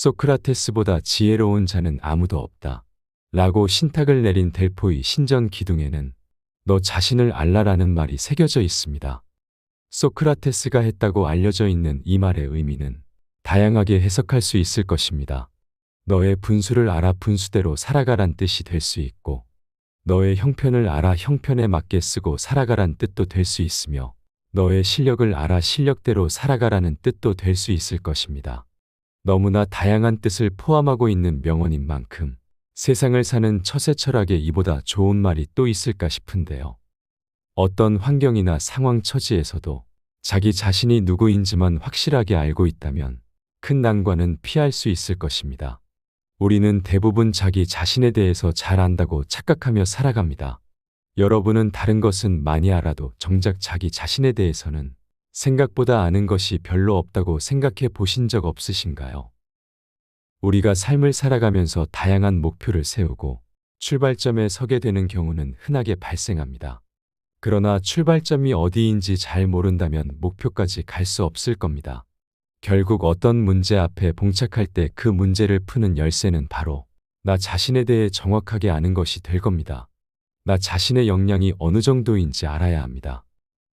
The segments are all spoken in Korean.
소크라테스보다 지혜로운 자는 아무도 없다. 라고 신탁을 내린 델포이 신전 기둥에는 너 자신을 알라라는 말이 새겨져 있습니다. 소크라테스가 했다고 알려져 있는 이 말의 의미는 다양하게 해석할 수 있을 것입니다. 너의 분수를 알아 분수대로 살아가란 뜻이 될 수 있고, 너의 형편을 알아 형편에 맞게 쓰고 살아가란 뜻도 될 수 있으며, 너의 실력을 알아 실력대로 살아가라는 뜻도 될 수 있을 것입니다. 너무나 다양한 뜻을 포함하고 있는 명언인 만큼 세상을 사는 처세 철학에 이보다 좋은 말이 또 있을까 싶은데요. 어떤 환경이나 상황 처지에서도 자기 자신이 누구인지만 확실하게 알고 있다면 큰 난관은 피할 수 있을 것입니다. 우리는 대부분 자기 자신에 대해서 잘 안다고 착각하며 살아갑니다. 여러분은 다른 것은 많이 알아도 정작 자기 자신에 대해서는 생각보다 아는 것이 별로 없다고 생각해 보신 적 없으신가요? 우리가 삶을 살아가면서 다양한 목표를 세우고 출발점에 서게 되는 경우는 흔하게 발생합니다. 그러나 출발점이 어디인지 잘 모른다면 목표까지 갈 수 없을 겁니다. 결국 어떤 문제 앞에 봉착할 때 그 문제를 푸는 열쇠는 바로 나 자신에 대해 정확하게 아는 것이 될 겁니다. 나 자신의 역량이 어느 정도인지 알아야 합니다.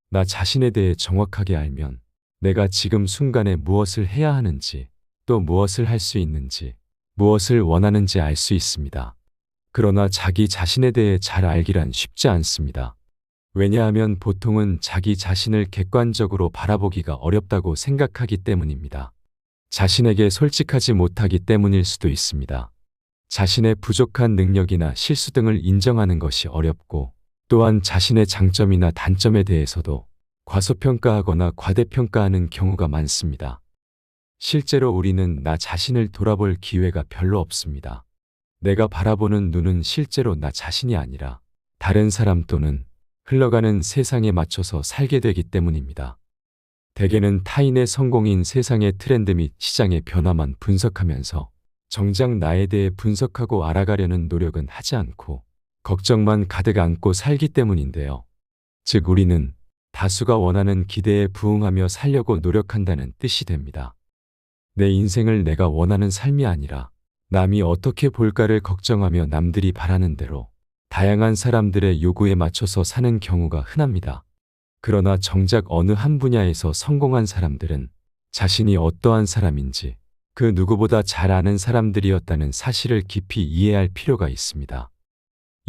나 자신에 대해 정확하게 알면 내가 지금 순간에 무엇을 해야 하는지, 또 무엇을 할 수 있는지, 무엇을 원하는지 알 수 있습니다. 그러나 자기 자신에 대해 잘 알기란 쉽지 않습니다. 왜냐하면 보통은 자기 자신을 객관적으로 바라보기가 어렵다고 생각하기 때문입니다. 자신에게 솔직하지 못하기 때문일 수도 있습니다. 자신의 부족한 능력이나 실수 등을 인정하는 것이 어렵고, 또한 자신의 장점이나 단점에 대해서도 과소평가하거나 과대평가하는 경우가 많습니다. 실제로 우리는 나 자신을 돌아볼 기회가 별로 없습니다. 내가 바라보는 눈은 실제로 나 자신이 아니라 다른 사람 또는 흘러가는 세상에 맞춰서 살게 되기 때문입니다. 대개는 타인의 성공인 세상의 트렌드 및 시장의 변화만 분석하면서 정작 나에 대해 분석하고 알아가려는 노력은 하지 않고 걱정만 가득 안고 살기 때문인데요. 즉 우리는 다수가 원하는 기대에 부응하며 살려고 노력한다는 뜻이 됩니다. 내 인생을 내가 원하는 삶이 아니라 남이 어떻게 볼까를 걱정하며 남들이 바라는 대로 다양한 사람들의 요구에 맞춰서 사는 경우가 흔합니다. 그러나 정작 어느 한 분야에서 성공한 사람들은 자신이 어떠한 사람인지 그 누구보다 잘 아는 사람들이었다는 사실을 깊이 이해할 필요가 있습니다.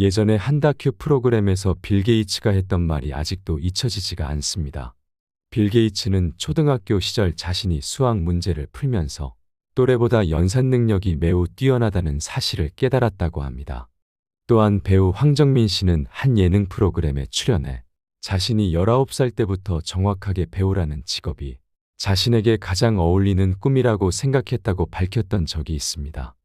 예전에 한 다큐 프로그램에서 빌 게이츠가 했던 말이 아직도 잊혀지지가 않습니다. 빌 게이츠는 초등학교 시절 자신이 수학 문제를 풀면서 또래보다 연산 능력이 매우 뛰어나다는 사실을 깨달았다고 합니다. 또한 배우 황정민 씨는 한 예능 프로그램에 출연해 자신이 19살 때부터 정확하게 배우라는 직업이 자신에게 가장 어울리는 꿈이라고 생각했다고 밝혔던 적이 있습니다.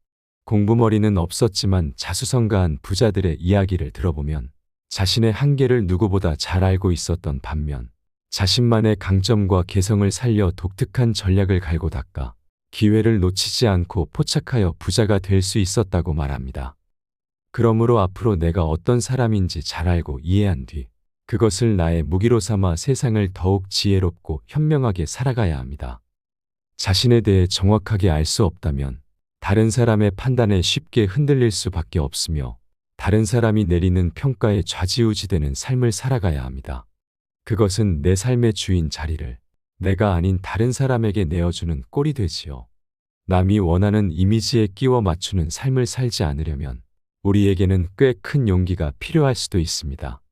공부머리는 없었지만 자수성가한 부자들의 이야기를 들어보면 자신의 한계를 누구보다 잘 알고 있었던 반면 자신만의 강점과 개성을 살려 독특한 전략을 갈고 닦아 기회를 놓치지 않고 포착하여 부자가 될 수 있었다고 말합니다. 그러므로 앞으로 내가 어떤 사람인지 잘 알고 이해한 뒤 그것을 나의 무기로 삼아 세상을 더욱 지혜롭고 현명하게 살아가야 합니다. 자신에 대해 정확하게 알 수 없다면 다른 사람의 판단에 쉽게 흔들릴 수밖에 없으며 다른 사람이 내리는 평가에 좌지우지되는 삶을 살아가야 합니다. 그것은 내 삶의 주인 자리를 내가 아닌 다른 사람에게 내어주는 꼴이 되지요. 남이 원하는 이미지에 끼워 맞추는 삶을 살지 않으려면 우리에게는 꽤 큰 용기가 필요할 수도 있습니다.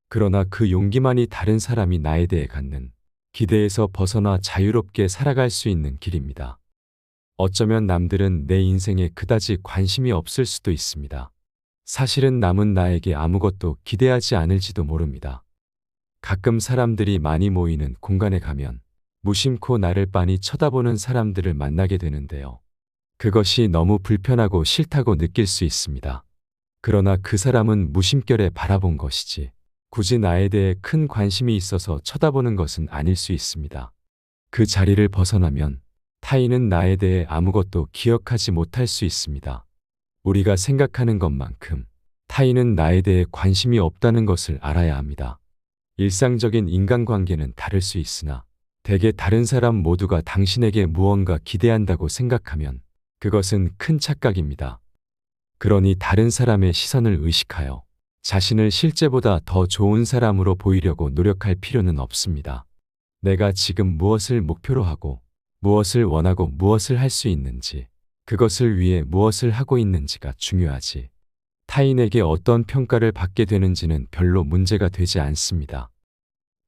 그러나 그 용기만이 다른 사람이 나에 대해 갖는 기대에서 벗어나 자유롭게 살아갈 수 있는 길입니다. 어쩌면 남들은 내 인생에 그다지 관심이 없을 수도 있습니다. 사실은 남은 나에게 아무것도 기대하지 않을지도 모릅니다. 가끔 사람들이 많이 모이는 공간에 가면 무심코 나를 빤히 쳐다보는 사람들을 만나게 되는데요. 그것이 너무 불편하고 싫다고 느낄 수 있습니다. 그러나 그 사람은 무심결에 바라본 것이지 굳이 나에 대해 큰 관심이 있어서 쳐다보는 것은 아닐 수 있습니다. 그 자리를 벗어나면 타인은 나에 대해 아무것도 기억하지 못할 수 있습니다. 우리가 생각하는 것만큼 타인은 나에 대해 관심이 없다는 것을 알아야 합니다. 일상적인 인간관계는 다를 수 있으나 대개 다른 사람 모두가 당신에게 무언가 기대한다고 생각하면 그것은 큰 착각입니다. 그러니 다른 사람의 시선을 의식하여 자신을 실제보다 더 좋은 사람으로 보이려고 노력할 필요는 없습니다. 내가 지금 무엇을 목표로 하고 무엇을 원하고 무엇을 할 수 있는지, 그것을 위해 무엇을 하고 있는지가 중요하지. 타인에게 어떤 평가를 받게 되는지는 별로 문제가 되지 않습니다.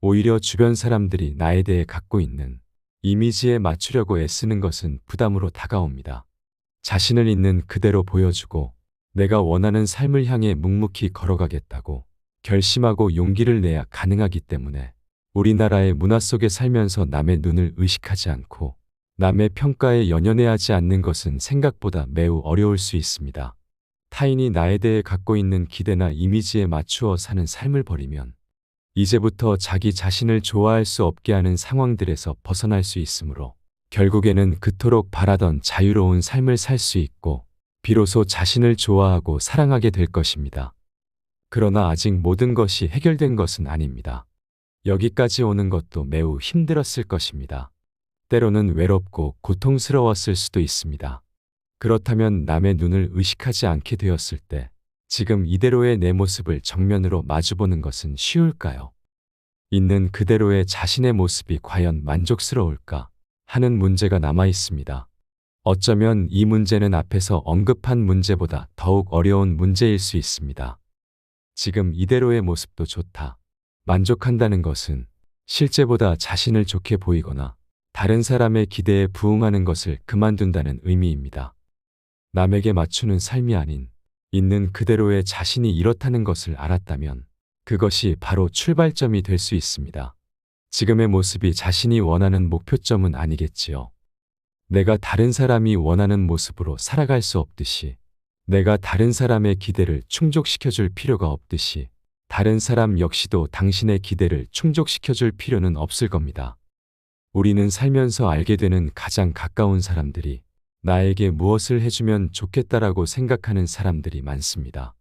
오히려 주변 사람들이 나에 대해 갖고 있는 이미지에 맞추려고 애쓰는 것은 부담으로 다가옵니다. 자신을 있는 그대로 보여주고 내가 원하는 삶을 향해 묵묵히 걸어가겠다고 결심하고 용기를 내야 가능하기 때문에 우리나라의 문화 속에 살면서 남의 눈을 의식하지 않고 남의 평가에 연연해하지 않는 것은 생각보다 매우 어려울 수 있습니다. 타인이 나에 대해 갖고 있는 기대나 이미지에 맞추어 사는 삶을 버리면 이제부터 자기 자신을 좋아할 수 없게 하는 상황들에서 벗어날 수 있으므로 결국에는 그토록 바라던 자유로운 삶을 살 수 있고 비로소 자신을 좋아하고 사랑하게 될 것입니다. 그러나 아직 모든 것이 해결된 것은 아닙니다. 여기까지 오는 것도 매우 힘들었을 것입니다. 때로는 외롭고 고통스러웠을 수도 있습니다. 그렇다면 남의 눈을 의식하지 않게 되었을 때 지금 이대로의 내 모습을 정면으로 마주보는 것은 쉬울까요? 있는 그대로의 자신의 모습이 과연 만족스러울까 하는 문제가 남아 있습니다. 어쩌면 이 문제는 앞에서 언급한 문제보다 더욱 어려운 문제일 수 있습니다. 지금 이대로의 모습도 좋다. 만족한다는 것은 실제보다 자신을 좋게 보이거나 다른 사람의 기대에 부응하는 것을 그만둔다는 의미입니다. 남에게 맞추는 삶이 아닌 있는 그대로의 자신이 이렇다는 것을 알았다면 그것이 바로 출발점이 될 수 있습니다. 지금의 모습이 자신이 원하는 목표점은 아니겠지요. 내가 다른 사람이 원하는 모습으로 살아갈 수 없듯이, 내가 다른 사람의 기대를 충족시켜줄 필요가 없듯이 다른 사람 역시도 당신의 기대를 충족시켜줄 필요는 없을 겁니다. 우리는 살면서 알게 되는 가장 가까운 사람들이 나에게 무엇을 해주면 좋겠다라고 생각하는 사람들이 많습니다.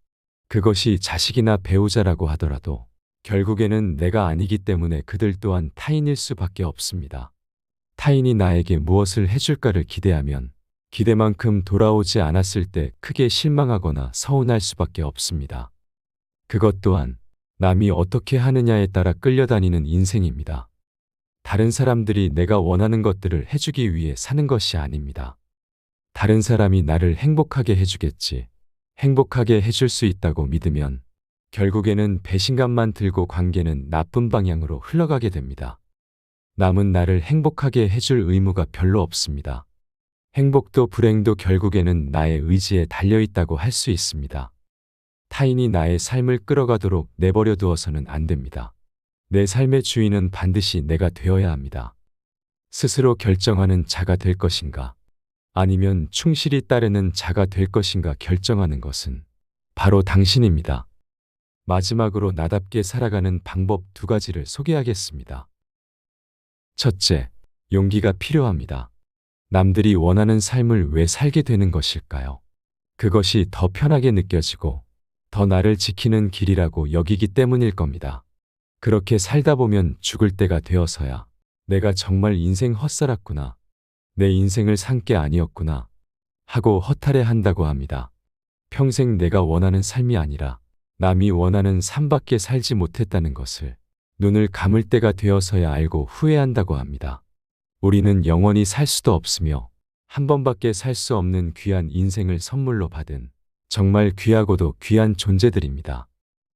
그것이 자식이나 배우자라고 하더라도 결국에는 내가 아니기 때문에 그들 또한 타인일 수밖에 없습니다. 타인이 나에게 무엇을 해줄까를 기대하면 기대만큼 돌아오지 않았을 때 크게 실망하거나 서운할 수밖에 없습니다. 그것 또한 남이 어떻게 하느냐에 따라 끌려다니는 인생입니다. 다른 사람들이 내가 원하는 것들을 해주기 위해 사는 것이 아닙니다. 다른 사람이 나를 행복하게 해주겠지, 행복하게 해줄 수 있다고 믿으면 결국에는 배신감만 들고 관계는 나쁜 방향으로 흘러가게 됩니다. 남은 나를 행복하게 해줄 의무가 별로 없습니다. 행복도 불행도 결국에는 나의 의지에 달려있다고 할 수 있습니다. 타인이 나의 삶을 끌어가도록 내버려 두어서는 안 됩니다. 내 삶의 주인은 반드시 내가 되어야 합니다. 스스로 결정하는 자가 될 것인가, 아니면 충실히 따르는 자가 될 것인가 결정하는 것은 바로 당신입니다. 마지막으로 나답게 살아가는 방법 2가지를 소개하겠습니다. 첫째, 용기가 필요합니다. 남들이 원하는 삶을 왜 살게 되는 것일까요? 그것이 더 편하게 느껴지고 더 나를 지키는 길이라고 여기기 때문일 겁니다. 그렇게 살다 보면 죽을 때가 되어서야 내가 정말 인생 헛살았구나, 내 인생을 산 게 아니었구나 하고 허탈해 한다고 합니다. 평생 내가 원하는 삶이 아니라 남이 원하는 삶밖에 살지 못했다는 것을 눈을 감을 때가 되어서야 알고 후회한다고 합니다. 우리는 영원히 살 수도 없으며 한 번밖에 살 수 없는 귀한 인생을 선물로 받은 정말 귀하고도 귀한 존재들입니다.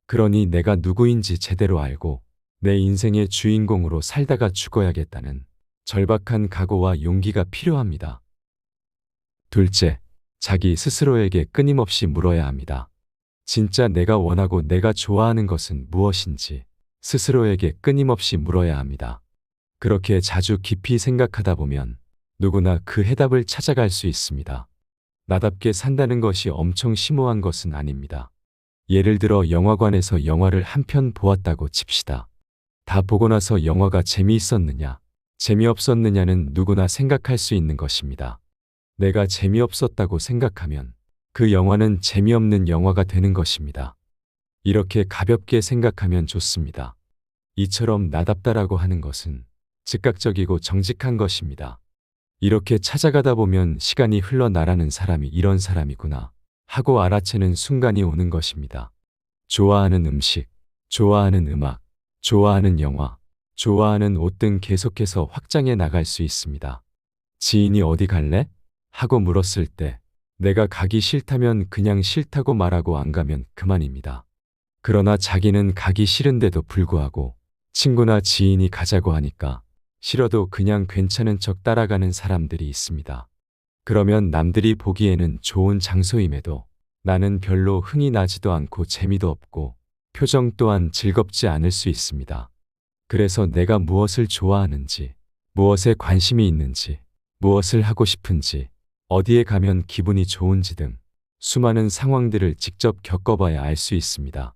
그러니 내가 누구인지 제대로 알고 내 인생의 주인공으로 살다가 죽어야겠다는 절박한 각오와 용기가 필요합니다. 둘째, 자기 스스로에게 끊임없이 물어야 합니다. 진짜 내가 원하고 내가 좋아하는 것은 무엇인지 스스로에게 끊임없이 물어야 합니다. 그렇게 자주 깊이 생각하다 보면 누구나 그 해답을 찾아갈 수 있습니다. 나답게 산다는 것이 엄청 심오한 것은 아닙니다. 예를 들어 영화관에서 영화를 한 편 보았다고 칩시다. 다 보고 나서 영화가 재미있었느냐, 재미없었느냐는 누구나 생각할 수 있는 것입니다. 내가 재미없었다고 생각하면 그 영화는 재미없는 영화가 되는 것입니다. 이렇게 가볍게 생각하면 좋습니다. 이처럼 나답다라고 하는 것은 즉각적이고 정직한 것입니다. 이렇게 찾아가다 보면 시간이 흘러나가는 사람이 이런 사람이구나 하고 알아채는 순간이 오는 것입니다. 좋아하는 음식, 좋아하는 음악, 좋아하는 영화, 좋아하는 옷 등 계속해서 확장해 나갈 수 있습니다. 지인이 어디 갈래? 하고 물었을 때 내가 가기 싫다면 그냥 싫다고 말하고 안 가면 그만입니다. 그러나 자기는 가기 싫은데도 불구하고 친구나 지인이 가자고 하니까 싫어도 그냥 괜찮은 척 따라가는 사람들이 있습니다. 그러면 남들이 보기에는 좋은 장소임에도 나는 별로 흥이 나지도 않고 재미도 없고 표정 또한 즐겁지 않을 수 있습니다. 그래서 내가 무엇을 좋아하는지, 무엇에 관심이 있는지, 무엇을 하고 싶은지, 어디에 가면 기분이 좋은지 등 수많은 상황들을 직접 겪어봐야 알 수 있습니다.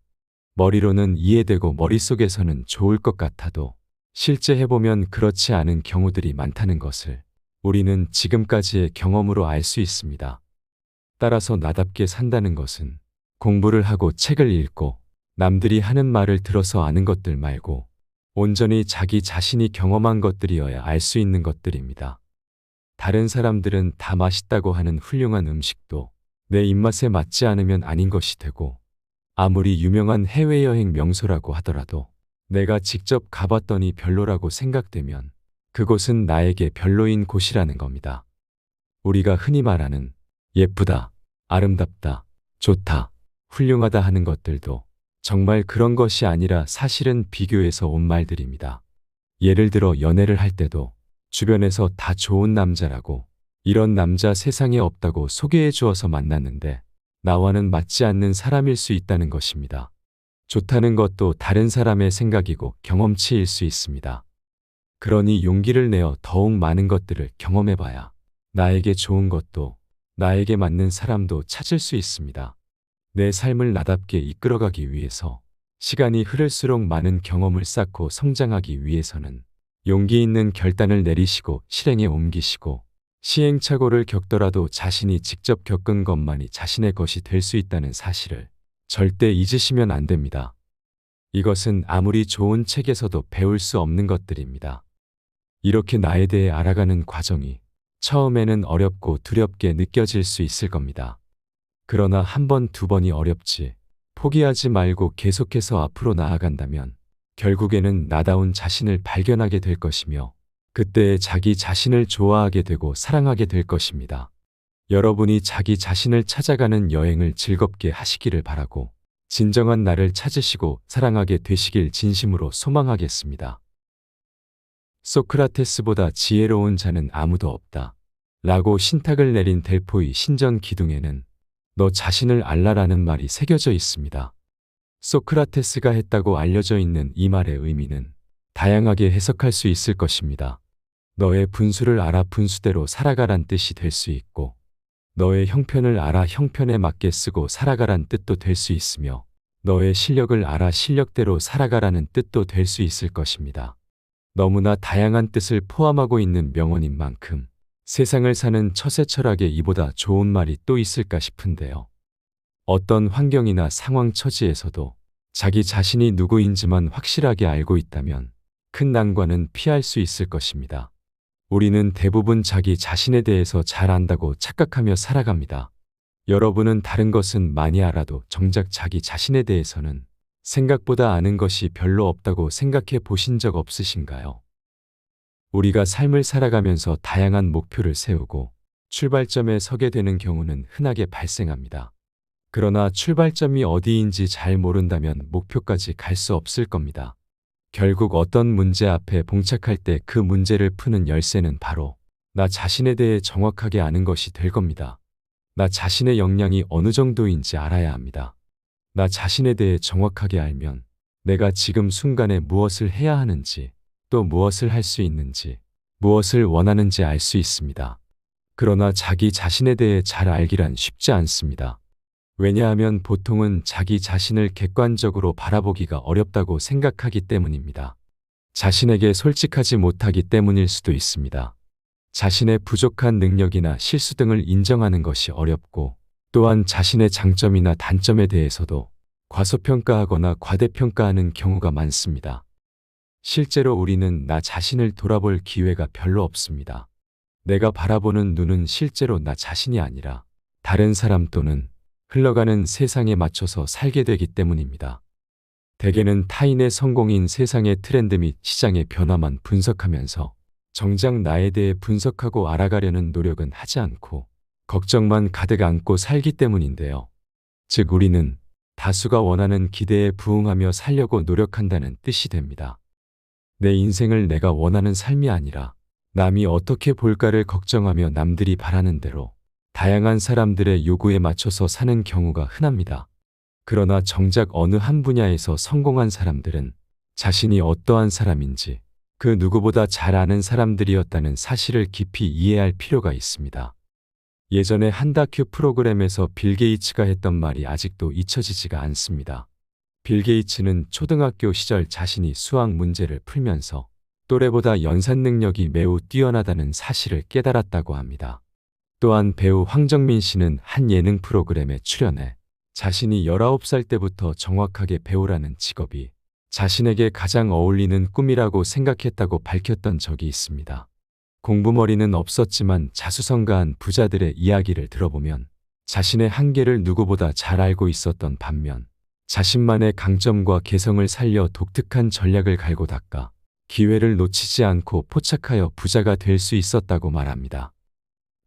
머리로는 이해되고 머릿속에서는 좋을 것 같아도 실제 해보면 그렇지 않은 경우들이 많다는 것을 우리는 지금까지의 경험으로 알 수 있습니다. 따라서 나답게 산다는 것은 공부를 하고 책을 읽고 남들이 하는 말을 들어서 아는 것들 말고 온전히 자기 자신이 경험한 것들이어야 알 수 있는 것들입니다. 다른 사람들은 다 맛있다고 하는 훌륭한 음식도 내 입맛에 맞지 않으면 아닌 것이 되고 아무리 유명한 해외여행 명소라고 하더라도 내가 직접 가봤더니 별로라고 생각되면 그곳은 나에게 별로인 곳이라는 겁니다. 우리가 흔히 말하는 예쁘다, 아름답다, 좋다, 훌륭하다 하는 것들도 정말 그런 것이 아니라 사실은 비교해서 온 말들입니다. 예를 들어 연애를 할 때도 주변에서 다 좋은 남자라고 이런 남자 세상에 없다고 소개해 주어서 만났는데 나와는 맞지 않는 사람일 수 있다는 것입니다. 좋다는 것도 다른 사람의 생각이고 경험치일 수 있습니다. 그러니 용기를 내어 더욱 많은 것들을 경험해봐야 나에게 좋은 것도 나에게 맞는 사람도 찾을 수 있습니다. 내 삶을 나답게 이끌어가기 위해서 시간이 흐를수록 많은 경험을 쌓고 성장하기 위해서는 용기 있는 결단을 내리시고 실행에 옮기시고 시행착오를 겪더라도 자신이 직접 겪은 것만이 자신의 것이 될 수 있다는 사실을 절대 잊으시면 안 됩니다. 이것은 아무리 좋은 책에서도 배울 수 없는 것들입니다. 이렇게 나에 대해 알아가는 과정이 처음에는 어렵고 두렵게 느껴질 수 있을 겁니다. 그러나 한 번, 두 번이 어렵지 포기하지 말고 계속해서 앞으로 나아간다면 결국에는 나다운 자신을 발견하게 될 것이며 그때에 자기 자신을 좋아하게 되고 사랑하게 될 것입니다. 여러분이 자기 자신을 찾아가는 여행을 즐겁게 하시기를 바라고 진정한 나를 찾으시고 사랑하게 되시길 진심으로 소망하겠습니다. 소크라테스보다 지혜로운 자는 아무도 없다. 라고 신탁을 내린 델포이 신전 기둥에는 너 자신을 알라라는 말이 새겨져 있습니다. 소크라테스가 했다고 알려져 있는 이 말의 의미는 다양하게 해석할 수 있을 것입니다. 너의 분수를 알아 분수대로 살아가란 뜻이 될 수 있고 너의 형편을 알아 형편에 맞게 쓰고 살아가란 뜻도 될 수 있으며 너의 실력을 알아 실력대로 살아가라는 뜻도 될 수 있을 것입니다. 너무나 다양한 뜻을 포함하고 있는 명언인 만큼 세상을 사는 처세철학에 이보다 좋은 말이 또 있을까 싶은데요. 어떤 환경이나 상황 처지에서도 자기 자신이 누구인지만 확실하게 알고 있다면 큰 난관은 피할 수 있을 것입니다. 우리는 대부분 자기 자신에 대해서 잘 안다고 착각하며 살아갑니다. 여러분은 다른 것은 많이 알아도 정작 자기 자신에 대해서는 생각보다 아는 것이 별로 없다고 생각해 보신 적 없으신가요? 우리가 삶을 살아가면서 다양한 목표를 세우고 출발점에 서게 되는 경우는 흔하게 발생합니다. 그러나 출발점이 어디인지 잘 모른다면 목표까지 갈 수 없을 겁니다. 결국 어떤 문제 앞에 봉착할 때 그 문제를 푸는 열쇠는 바로 나 자신에 대해 정확하게 아는 것이 될 겁니다. 나 자신의 역량이 어느 정도인지 알아야 합니다. 나 자신에 대해 정확하게 알면 내가 지금 순간에 무엇을 해야 하는지 또 무엇을 할 수 있는지 무엇을 원하는지 알 수 있습니다. 그러나 자기 자신에 대해 잘 알기란 쉽지 않습니다. 왜냐하면 보통은 자기 자신을 객관적으로 바라보기가 어렵다고 생각하기 때문입니다. 자신에게 솔직하지 못하기 때문일 수도 있습니다. 자신의 부족한 능력이나 실수 등을 인정하는 것이 어렵고 또한 자신의 장점이나 단점에 대해서도 과소평가하거나 과대평가하는 경우가 많습니다. 실제로 우리는 나 자신을 돌아볼 기회가 별로 없습니다. 내가 바라보는 눈은 실제로 나 자신이 아니라 다른 사람 또는 흘러가는 세상에 맞춰서 살게 되기 때문입니다. 대개는 타인의 성공인 세상의 트렌드 및 시장의 변화만 분석하면서 정작 나에 대해 분석하고 알아가려는 노력은 하지 않고 걱정만 가득 안고 살기 때문인데요. 즉 우리는 다수가 원하는 기대에 부응하며 살려고 노력한다는 뜻이 됩니다. 내 인생을 내가 원하는 삶이 아니라 남이 어떻게 볼까를 걱정하며 남들이 바라는 대로 다양한 사람들의 요구에 맞춰서 사는 경우가 흔합니다. 그러나 정작 어느 한 분야에서 성공한 사람들은 자신이 어떠한 사람인지 그 누구보다 잘 아는 사람들이었다는 사실을 깊이 이해할 필요가 있습니다. 예전에 한 다큐 프로그램에서 빌 게이츠가 했던 말이 아직도 잊혀지지가 않습니다. 빌 게이츠는 초등학교 시절 자신이 수학 문제를 풀면서 또래보다 연산 능력이 매우 뛰어나다는 사실을 깨달았다고 합니다. 또한 배우 황정민 씨는 한 예능 프로그램에 출연해 자신이 19살 때부터 정확하게 배우라는 직업이 자신에게 가장 어울리는 꿈이라고 생각했다고 밝혔던 적이 있습니다. 공부머리는 없었지만 자수성가한 부자들의 이야기를 들어보면 자신의 한계를 누구보다 잘 알고 있었던 반면 자신만의 강점과 개성을 살려 독특한 전략을 갈고 닦아 기회를 놓치지 않고 포착하여 부자가 될 수 있었다고 말합니다.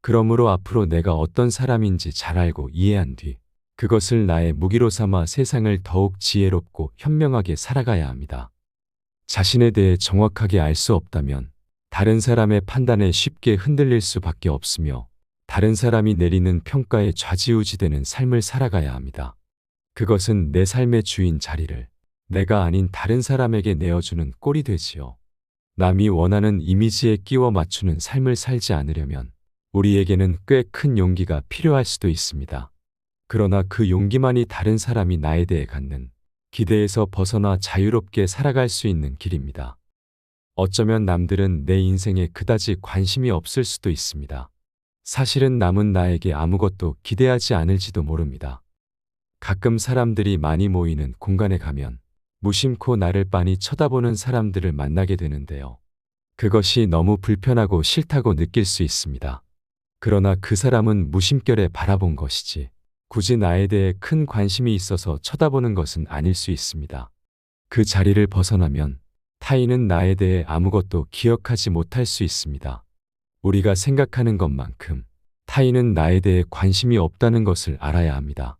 그러므로 앞으로 내가 어떤 사람인지 잘 알고 이해한 뒤 그것을 나의 무기로 삼아 세상을 더욱 지혜롭고 현명하게 살아가야 합니다. 자신에 대해 정확하게 알 수 없다면 다른 사람의 판단에 쉽게 흔들릴 수밖에 없으며 다른 사람이 내리는 평가에 좌지우지되는 삶을 살아가야 합니다. 그것은 내 삶의 주인 자리를 내가 아닌 다른 사람에게 내어주는 꼴이 되지요. 남이 원하는 이미지에 끼워 맞추는 삶을 살지 않으려면 우리에게는 꽤 큰 용기가 필요할 수도 있습니다. 그러나 그 용기만이 다른 사람이 나에 대해 갖는 기대에서 벗어나 자유롭게 살아갈 수 있는 길입니다. 어쩌면 남들은 내 인생에 그다지 관심이 없을 수도 있습니다. 사실은 남은 나에게 아무것도 기대하지 않을지도 모릅니다. 가끔 사람들이 많이 모이는 공간에 가면 무심코 나를 빤히 쳐다보는 사람들을 만나게 되는데요. 그것이 너무 불편하고 싫다고 느낄 수 있습니다. 그러나 그 사람은 무심결에 바라본 것이지 굳이 나에 대해 큰 관심이 있어서 쳐다보는 것은 아닐 수 있습니다. 그 자리를 벗어나면 타인은 나에 대해 아무것도 기억하지 못할 수 있습니다. 우리가 생각하는 것만큼 타인은 나에 대해 관심이 없다는 것을 알아야 합니다.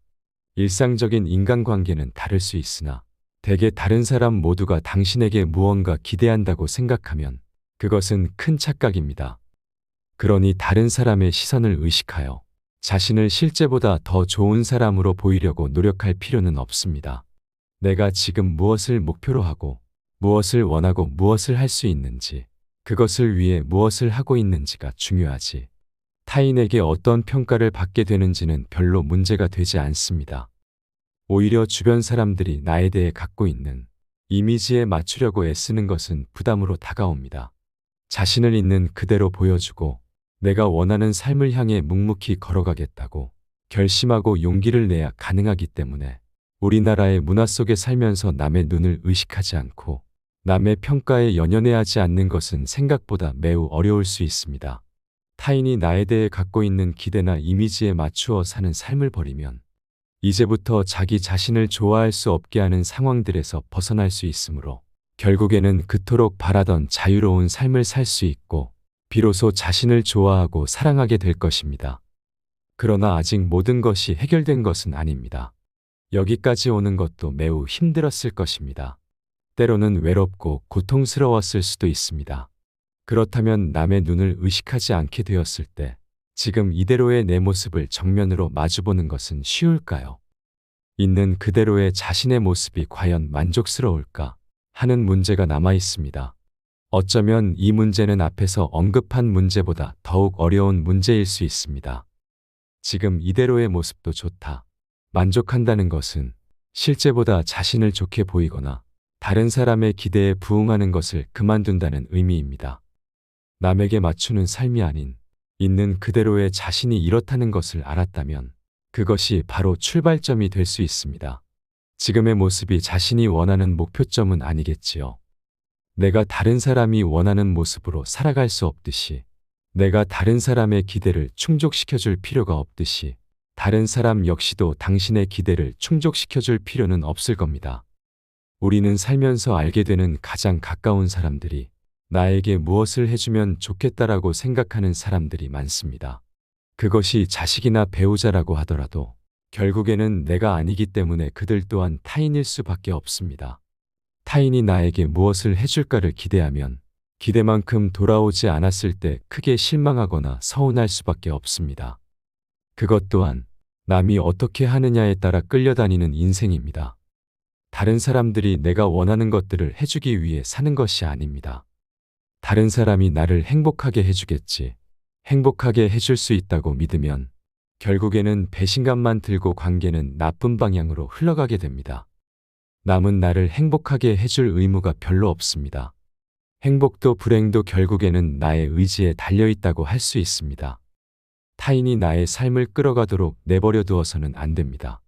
일상적인 인간관계는 다를 수 있으나 대개 다른 사람 모두가 당신에게 무언가 기대한다고 생각하면 그것은 큰 착각입니다. 그러니 다른 사람의 시선을 의식하여 자신을 실제보다 더 좋은 사람으로 보이려고 노력할 필요는 없습니다. 내가 지금 무엇을 목표로 하고 무엇을 원하고 무엇을 할 수 있는지, 그것을 위해 무엇을 하고 있는지가 중요하지. 타인에게 어떤 평가를 받게 되는지는 별로 문제가 되지 않습니다. 오히려 주변 사람들이 나에 대해 갖고 있는 이미지에 맞추려고 애쓰는 것은 부담으로 다가옵니다. 자신을 있는 그대로 보여주고 내가 원하는 삶을 향해 묵묵히 걸어가겠다고 결심하고 용기를 내야 가능하기 때문에 우리나라의 문화 속에 살면서 남의 눈을 의식하지 않고 남의 평가에 연연해하지 않는 것은 생각보다 매우 어려울 수 있습니다. 타인이 나에 대해 갖고 있는 기대나 이미지에 맞추어 사는 삶을 버리면 이제부터 자기 자신을 좋아할 수 없게 하는 상황들에서 벗어날 수 있으므로 결국에는 그토록 바라던 자유로운 삶을 살 수 있고 비로소 자신을 좋아하고 사랑하게 될 것입니다. 그러나 아직 모든 것이 해결된 것은 아닙니다. 여기까지 오는 것도 매우 힘들었을 것입니다. 때로는 외롭고 고통스러웠을 수도 있습니다. 그렇다면 남의 눈을 의식하지 않게 되었을 때 지금 이대로의 내 모습을 정면으로 마주보는 것은 쉬울까요? 있는 그대로의 자신의 모습이 과연 만족스러울까 하는 문제가 남아 있습니다. 어쩌면 이 문제는 앞에서 언급한 문제보다 더욱 어려운 문제일 수 있습니다. 지금 이대로의 모습도 좋다. 만족한다는 것은 실제보다 자신을 좋게 보이거나 다른 사람의 기대에 부응하는 것을 그만둔다는 의미입니다. 남에게 맞추는 삶이 아닌 있는 그대로의 자신이 이렇다는 것을 알았다면 그것이 바로 출발점이 될 수 있습니다. 지금의 모습이 자신이 원하는 목표점은 아니겠지요. 내가 다른 사람이 원하는 모습으로 살아갈 수 없듯이 내가 다른 사람의 기대를 충족시켜줄 필요가 없듯이 다른 사람 역시도 당신의 기대를 충족시켜줄 필요는 없을 겁니다. 우리는 살면서 알게 되는 가장 가까운 사람들이 나에게 무엇을 해주면 좋겠다라고 생각하는 사람들이 많습니다. 그것이 자식이나 배우자라고 하더라도 결국에는 내가 아니기 때문에 그들 또한 타인일 수밖에 없습니다. 타인이 나에게 무엇을 해줄까를 기대하면 기대만큼 돌아오지 않았을 때 크게 실망하거나 서운할 수밖에 없습니다. 그것 또한 남이 어떻게 하느냐에 따라 끌려다니는 인생입니다. 다른 사람들이 내가 원하는 것들을 해주기 위해 사는 것이 아닙니다. 다른 사람이 나를 행복하게 해주겠지, 행복하게 해줄 수 있다고 믿으면 결국에는 배신감만 들고 관계는 나쁜 방향으로 흘러가게 됩니다. 남은 나를 행복하게 해줄 의무가 별로 없습니다. 행복도 불행도 결국에는 나의 의지에 달려있다고 할 수 있습니다. 타인이 나의 삶을 끌어가도록 내버려 두어서는 안 됩니다.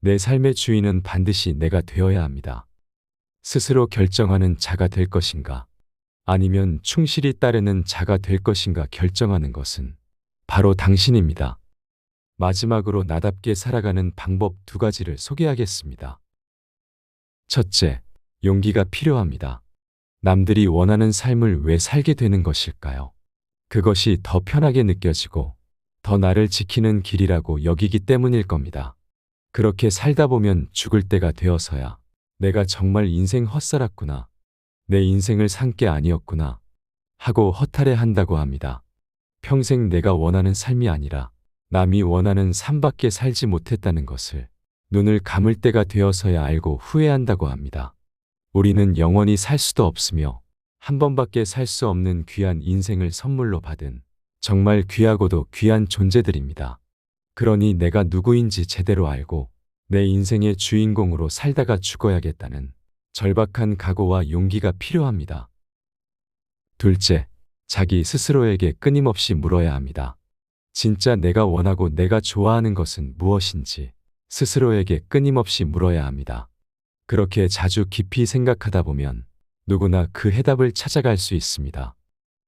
내 삶의 주인은 반드시 내가 되어야 합니다. 스스로 결정하는 자가 될 것인가, 아니면 충실히 따르는 자가 될 것인가 결정하는 것은 바로 당신입니다. 마지막으로 나답게 살아가는 방법 2가지를 소개하겠습니다. 첫째, 용기가 필요합니다. 남들이 원하는 삶을 왜 살게 되는 것일까요? 그것이 더 편하게 느껴지고 더 나를 지키는 길이라고 여기기 때문일 겁니다. 그렇게 살다 보면 죽을 때가 되어서야 내가 정말 인생 헛살았구나, 내 인생을 산 게 아니었구나 하고 허탈해한다고 합니다. 평생 내가 원하는 삶이 아니라 남이 원하는 삶밖에 살지 못했다는 것을 눈을 감을 때가 되어서야 알고 후회한다고 합니다. 우리는 영원히 살 수도 없으며 한 번밖에 살 수 없는 귀한 인생을 선물로 받은 정말 귀하고도 귀한 존재들입니다. 그러니 내가 누구인지 제대로 알고 내 인생의 주인공으로 살다가 죽어야겠다는 절박한 각오와 용기가 필요합니다. 둘째, 자기 스스로에게 끊임없이 물어야 합니다. 진짜 내가 원하고 내가 좋아하는 것은 무엇인지 스스로에게 끊임없이 물어야 합니다. 그렇게 자주 깊이 생각하다 보면 누구나 그 해답을 찾아갈 수 있습니다.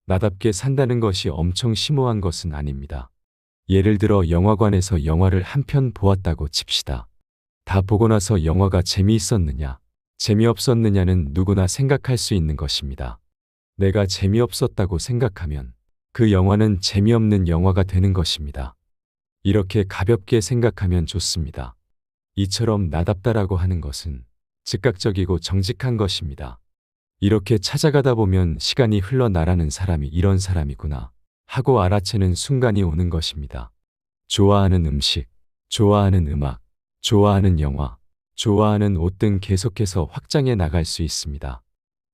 나답게 산다는 것이 엄청 심오한 것은 아닙니다. 예를 들어 영화관에서 영화를 한 편 보았다고 칩시다. 다 보고 나서 영화가 재미있었느냐, 재미없었느냐는 누구나 생각할 수 있는 것입니다. 내가 재미없었다고 생각하면 그 영화는 재미없는 영화가 되는 것입니다. 이렇게 가볍게 생각하면 좋습니다. 이처럼 나답다라고 하는 것은 즉각적이고 정직한 것입니다. 이렇게 찾아가다 보면 시간이 흘러나라는 사람이 이런 사람이구나 하고 알아채는 순간이 오는 것입니다. 좋아하는 음식, 좋아하는 음악, 좋아하는 영화, 좋아하는 옷 등 계속해서 확장해 나갈 수 있습니다.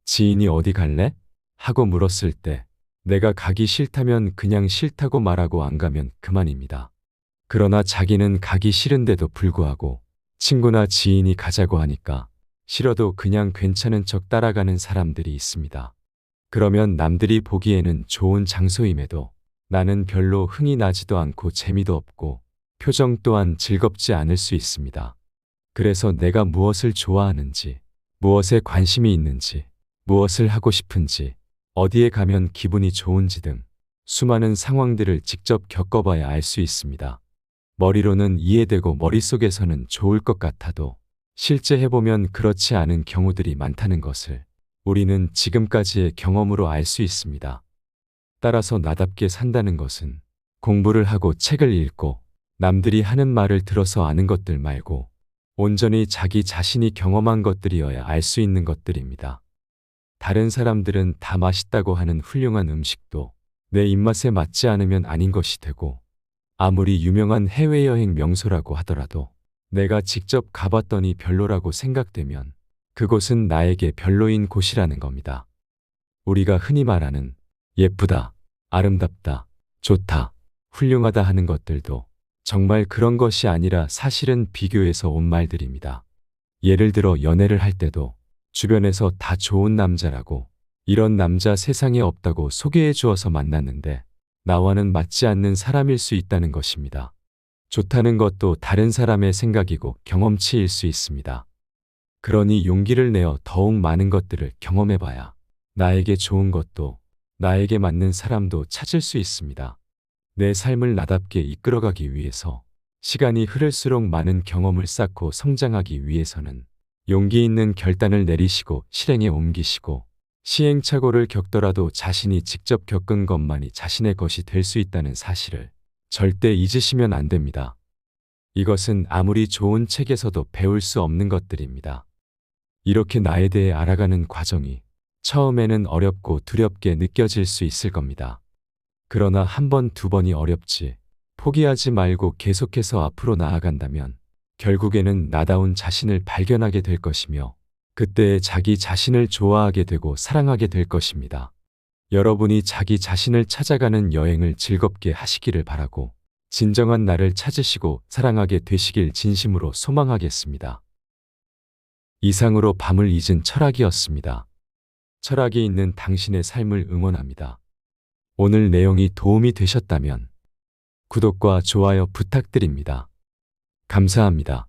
지인이 어디 갈래? 하고 물었을 때 내가 가기 싫다면 그냥 싫다고 말하고 안 가면 그만입니다. 그러나 자기는 가기 싫은데도 불구하고 친구나 지인이 가자고 하니까 싫어도 그냥 괜찮은 척 따라가는 사람들이 있습니다. 그러면 남들이 보기에는 좋은 장소임에도 나는 별로 흥이 나지도 않고 재미도 없고 표정 또한 즐겁지 않을 수 있습니다. 그래서 내가 무엇을 좋아하는지, 무엇에 관심이 있는지, 무엇을 하고 싶은지, 어디에 가면 기분이 좋은지 등 수많은 상황들을 직접 겪어봐야 알 수 있습니다. 머리로는 이해되고 머릿속에서는 좋을 것 같아도 실제 해보면 그렇지 않은 경우들이 많다는 것을 우리는 지금까지의 경험으로 알 수 있습니다. 따라서 나답게 산다는 것은 공부를 하고 책을 읽고 남들이 하는 말을 들어서 아는 것들 말고 온전히 자기 자신이 경험한 것들이어야 알 수 있는 것들입니다. 다른 사람들은 다 맛있다고 하는 훌륭한 음식도 내 입맛에 맞지 않으면 아닌 것이 되고, 아무리 유명한 해외여행 명소라고 하더라도 내가 직접 가봤더니 별로라고 생각되면 그곳은 나에게 별로인 곳이라는 겁니다. 우리가 흔히 말하는 예쁘다, 아름답다, 좋다, 훌륭하다 하는 것들도 정말 그런 것이 아니라 사실은 비교해서 온 말들입니다. 예를 들어 연애를 할 때도 주변에서 다 좋은 남자라고, 이런 남자 세상에 없다고 소개해 주어서 만났는데 나와는 맞지 않는 사람일 수 있다는 것입니다. 좋다는 것도 다른 사람의 생각이고 경험치일 수 있습니다. 그러니 용기를 내어 더욱 많은 것들을 경험해봐야 나에게 좋은 것도 나에게 맞는 사람도 찾을 수 있습니다. 내 삶을 나답게 이끌어가기 위해서 시간이 흐를수록 많은 경험을 쌓고 성장하기 위해서는 용기 있는 결단을 내리시고 실행에 옮기시고 시행착오를 겪더라도 자신이 직접 겪은 것만이 자신의 것이 될 수 있다는 사실을 절대 잊으시면 안 됩니다. 이것은 아무리 좋은 책에서도 배울 수 없는 것들입니다. 이렇게 나에 대해 알아가는 과정이 처음에는 어렵고 두렵게 느껴질 수 있을 겁니다. 그러나 한 번, 두 번이 어렵지 포기하지 말고 계속해서 앞으로 나아간다면 결국에는 나다운 자신을 발견하게 될 것이며 그때 자기 자신을 좋아하게 되고 사랑하게 될 것입니다. 여러분이 자기 자신을 찾아가는 여행을 즐겁게 하시기를 바라고 진정한 나를 찾으시고 사랑하게 되시길 진심으로 소망하겠습니다. 이상으로 밤을 잊은 철학이었습니다. 철학이 있는 당신의 삶을 응원합니다. 오늘 내용이 도움이 되셨다면 구독과 좋아요 부탁드립니다. 감사합니다.